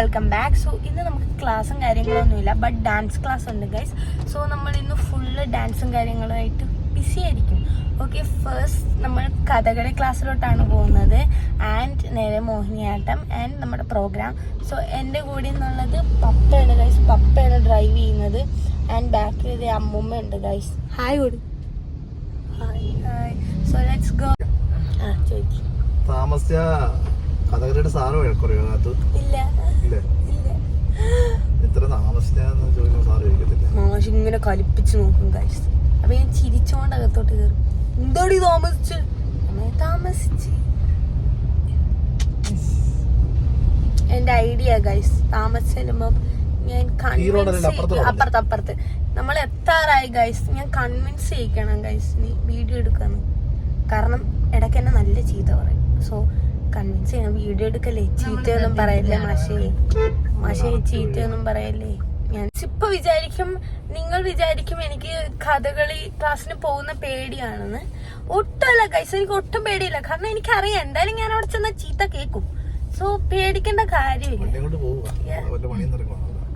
Welcome back. So ഇന്ന് നമുക്ക് ക്ലാസ്സും കാര്യങ്ങളൊന്നുമില്ല, ബട്ട് ഡാൻസ് ക്ലാസ് ഉണ്ട് ഗൈസ്. സോ നമ്മൾ ഇന്ന് ഫുള്ള് ഡാൻസും കാര്യങ്ങളുമായിട്ട് ബിസി ആയിരിക്കും. ഓക്കെ, ഫസ്റ്റ് നമ്മൾ കഥകളി ക്ലാസ്സിലോട്ടാണ് പോകുന്നത് ആൻഡ് നേരെ മോഹിനിയാട്ടം ആൻഡ് നമ്മുടെ പ്രോഗ്രാം. സോ എൻ്റെ കൂടെ എന്നുള്ളത് പപ്പയാണ് ഗൈസ്. പപ്പയാണ് ഡ്രൈവ് ചെയ്യുന്നത് ആൻഡ് ബാക്കിൽ ഇത് അമ്മൂമ്മ ഉണ്ട് ഗൈസ്. ഹായ് കൂടി. Hi hi. So let's go. ചോദിക്കും താമസിച്ച കഥകളിയുടെ സാറ് വഴക്കുറയോ? ഇല്ല ഇല്ല, എത്ര താമസിച്ചാന്ന് ചോദിക്കുമ്പോൾ സാറ് ചോദിക്കത്തില്ല. മാഷ് ഇങ്ങനെ കലിപ്പിച്ച് നോക്കും ഗൈസ്. അപ്പൊ ഞാൻ ചിരിച്ചോണ്ട് അകത്തോട്ട് കയറും. എന്തോടി താമസിച്ച് എന്റെ ഐഡിയ ഗൈസ്. താമസിച്ച് ചെല്ലുമ്പോ ഞാൻ അപ്പുറത്ത് നമ്മൾ എത്താറായി ഗൈസ്. ഞാൻ കൺവിൻസ് ചെയ്യിക്കണം ഗൈസ് നീ വീഡിയോ എടുക്കാന്ന്. കാരണം ഇടയ്ക്ക് എന്നെ നല്ല ചീത്ത പറയും. സോ കൺവിൻസ് ചെയ്യണം. വീഡിയോ എടുക്കല്ലേ, ചീത്തയൊന്നും പറയല്ലേ മാഷേ ചീത്തയൊന്നും പറയല്ലേ. ഞാൻ ഇപ്പൊ നിങ്ങൾ വിചാരിക്കും എനിക്ക് കഥകളി ക്ലാസ്സിന് പോകുന്ന പേടിയാണെന്ന്. ഒട്ടുമല്ല ഗൈസ്, എനിക്ക് ഒട്ടും പേടിയില്ല. കാരണം എനിക്കറിയാം എന്തായാലും ഞാൻ അവിടെ ചെന്ന ചീത്ത കേൾക്കും. സോ പേടിക്കേണ്ട കാര്യമില്ല.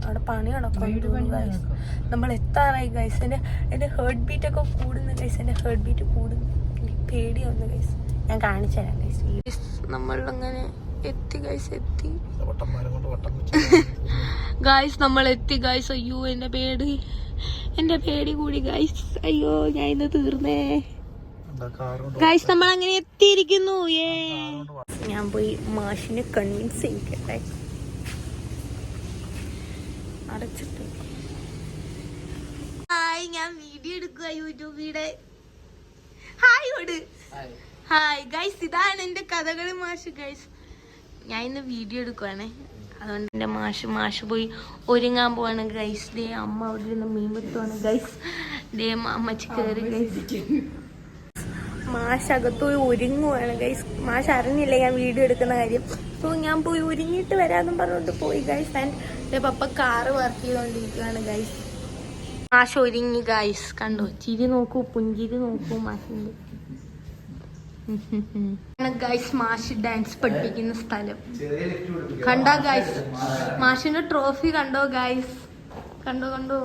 അവിടെ പണി നടക്കും ഗൈസ്. നമ്മൾ എത്താറായി ഗൈസ്. എന്റെ ഹേർട്ട് ബീറ്റ് ഒക്കെ കൂടുന്നു ഗൈസ്. എന്റെ ഹേർട്ട് ബീറ്റ് കൂടുന്നു. എനിക്ക് പേടിയാവുന്നു ഗൈസ്. ഞാൻ കാണിച്ചു തരാം ഗൈസ്. നമ്മൾ അങ്ങനെ എത്തി ഗൈസ്. നമ്മൾ എത്തി ഗൈസ്. അയ്യോ എന്റെ പേടി കൂടി ഗൈസ്. അയ്യോ ഞാൻ ഇന്ന് തീർന്നേ ഗൈസ്. നമ്മൾ അങ്ങനെ എത്തിയിരിക്കുന്നു. ഞാൻ പോയി മാഷിനെ കൺവിൻസ് ചെയ്യിക്കട്ടെ. അടച്ചിട്ട് ഹായ്, ഞാൻ വീഡിയോ എടുക്കുക യൂട്യൂബിയുടെ. ഹായ് ഗൈസ്, ഇതാണ് എന്റെ കഥകളി മാഷ് ഗൈസ്. ഞാൻ ഇന്ന് വീഡിയോ എടുക്കുവാണേ. അതുകൊണ്ട് എന്റെ മാഷ് പോയി ഒരുങ്ങാൻ പോവാണ് ഗൈസ്. ദേ അമ്മ അവിടെ ഇരുന്ന് മീൻ വെട്ടുവാണ് ഗൈസ്. ദേ അമ്മച്ചി കയറി ഗൈസ്. മാഷ് അകത്തോയി ഒരുങ്ങുവാണ് ഗൈസ്. മാഷ് അറിഞ്ഞില്ല ഞാൻ വീഡിയോ എടുക്കുന്ന കാര്യം. സോ ഞാൻ പോയി ഒരുങ്ങിയിട്ട് വരാമെന്നും പറഞ്ഞുകൊണ്ട് പോയി ഗൈസ്. ആൻഡ് പപ്പ കാറ് വർക്ക് ചെയ്തോണ്ടിരിക്കുകയാണ് ഗൈസ്. മാഷ് ഒരുങ്ങി ഗൈസ്. കണ്ടോ ചിരി നോക്കൂ, പുഞ്ചിരി നോക്കൂ മാഷിന്റെ. ഗൈസ് മാഷ് ഡാൻസ് പഠിപ്പിക്കുന്ന സ്ഥലം കണ്ടോ ഗൈസ്. മാഷിന്റെ ട്രോഫി കണ്ടോ ഗൈസ്. കണ്ടോ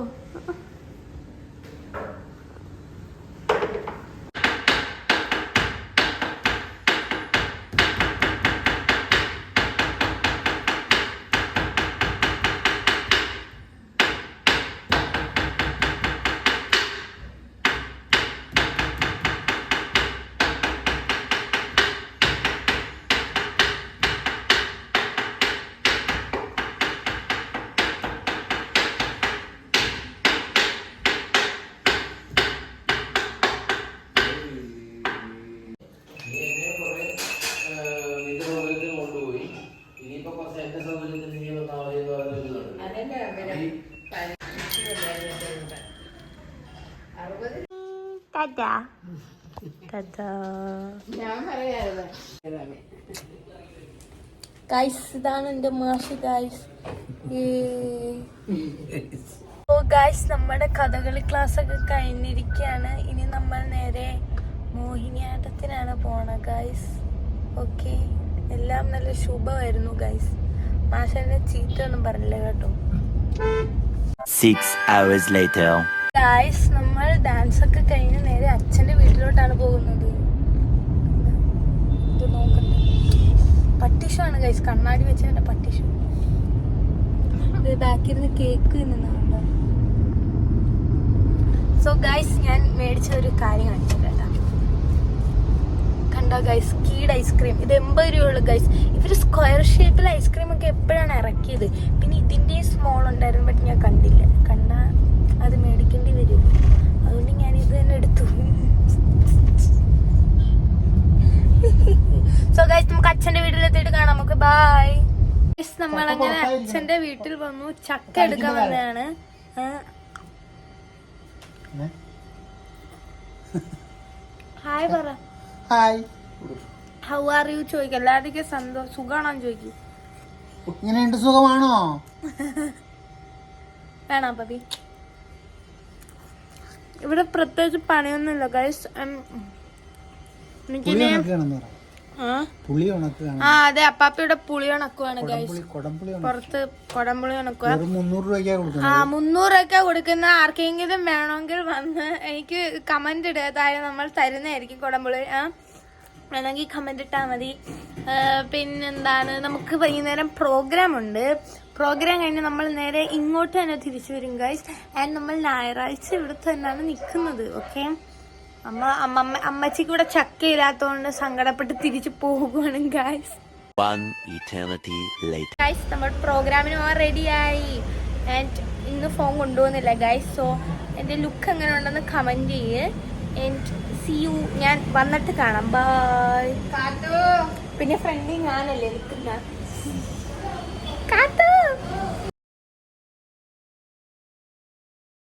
ഗൈസ്. ഇതാണ് എന്റെ മാഷ് ഗൈസ്. ഓ ഗൈസ്, നമ്മുടെ കഥകളി ക്ലാസ് ഒക്കെ കഴിഞ്ഞിരിക്കുകയാണ്. ഇനി നമ്മൾ നേരെ മോഹിനിയാട്ടത്തിനാണ് പോണ ഗൈസ്. ഓക്കെ, എല്ലാം നല്ല ശുഭമായിരുന്നു ഗൈസ്. മാഷ് എന്നെ ചീത്ത ഒന്നും പറഞ്ഞില്ല കേട്ടോ. 6 hours later. ഗൈസ്, നമ്മൾ ഡാൻസ് ഒക്കെ കഴിഞ്ഞ് നേരെ അച്ഛന്റെ വീട്ടിലോട്ടാണ് പോകുന്നത്. ഇത് നോക്കട്ടെ, പട്ടിഷാണ് ഗൈസ്. കണ്ണാടി വെച്ചതിന്റെ പട്ടിഷു. ഇത് ബാക്കിരുന്ന് കേക്ക് നിന്നാണ്. സോ ഗൈസ്, ഞാൻ മേടിച്ച ഒരു കാര്യം കാണിച്ചില്ല. കണ്ടോ ഗൈസ്, കീഡ് ഐസ്ക്രീം. ഇത് 80 രൂപയുള്ളൂ ഗൈസ്. ഇവര് സ്ക്വയർ ഷേപ്പിൽ ഐസ്ക്രീം ഒക്കെ എപ്പോഴാണ് ഇറക്കിയത്. പിന്നെ ഇതിന്റെ സ്മോൾ ഉണ്ടായിരുന്നു, ബട്ട് ഞാൻ കണ്ടില്ല. അത് മേടിക്കേണ്ടി വരും. അതുകൊണ്ട് ഞാൻ ഇത് തന്നെ എടുത്തു. സോ ഗൈസ്, നമുക്ക് അച്ഛന്റെ വീട്ടിലെത്തിയിട്ട് കാണാം. നമുക്ക് ബൈ. നമ്മളങ്ങനെ അച്ഛന്റെ വീട്ടിൽ വന്നു. ചക്ക എടുക്കാൻ വന്നതാണ്. ഹായ് പറ. ഹായ്, ഹൗ ആർ യു ചോദിക്കും. എല്ലാവർക്കും സന്തോഷം സുഖാണോന്ന് ചോദിക്കും. ഇങ്ങനെയുണ്ട്, സുഖമാണോ? വേണം പപ്പി. ഇവിടെ പ്രത്യേകിച്ച് പണിയൊന്നുമില്ല ഗൈസ്. എനിക്കിനി പുളി ഉണക്കുകയാണ്. ആ അതെ, അപ്പാപ്പയുടെ പുളി ഉണക്കുവാണ് ഗൈസ്. കൊടംപുളി പുറത്ത് കൊടംപുളി ഉണക്കുക. 300 രൂപയ്ക്കാ കൊടുക്കുന്നത്. 300 രൂപ കൊടുക്കുന്ന ആർക്കെങ്കിലും വേണമെങ്കിൽ വന്ന് എനിക്ക് കമന്റ് ഇടുക. താഴെ നമ്മൾ തരുന്നതായിരിക്കും കൊടംപുളി. വേണമെങ്കിൽ കമന്റ് ഇട്ടാൽ മതി. പിന്നെന്താണ്, നമുക്ക് വൈകുന്നേരം പ്രോഗ്രാം ഉണ്ട്. പ്രോഗ്രാം കഴിഞ്ഞ് നമ്മൾ നേരെ ഇങ്ങോട്ട് തന്നെ തിരിച്ചു വരും ഗൈസ്. ആൻഡ് നമ്മൾ ഞായറാഴ്ച ഇവിടെ തന്നെയാണ് നിൽക്കുന്നത്. ഓക്കെ, അമ്മച്ചിക്ക് ഇവിടെ ചക്ക ഇല്ലാത്തതുകൊണ്ട് സങ്കടപ്പെട്ട് തിരിച്ചു പോകുവാണ് ഗൈസ്. ഗൈസ് നമ്മൾ പ്രോഗ്രാമിന് പോകാൻ റെഡിയായി. ആൻഡ് ഇന്ന് ഫോൺ കൊണ്ടുപോകുന്നില്ല ഗൈസ്. സോ എൻ്റെ ലുക്ക് എങ്ങനെ ഉണ്ടെന്ന് കമന്റ് ചെയ്യ്. ആൻഡ് സി യു, ഞാൻ വന്നിട്ട് കാണാം. ബൈ. പിന്നെ ഫ്രണ്ടിൽ ഞാനല്ലേ നിൽക്കുന്ന.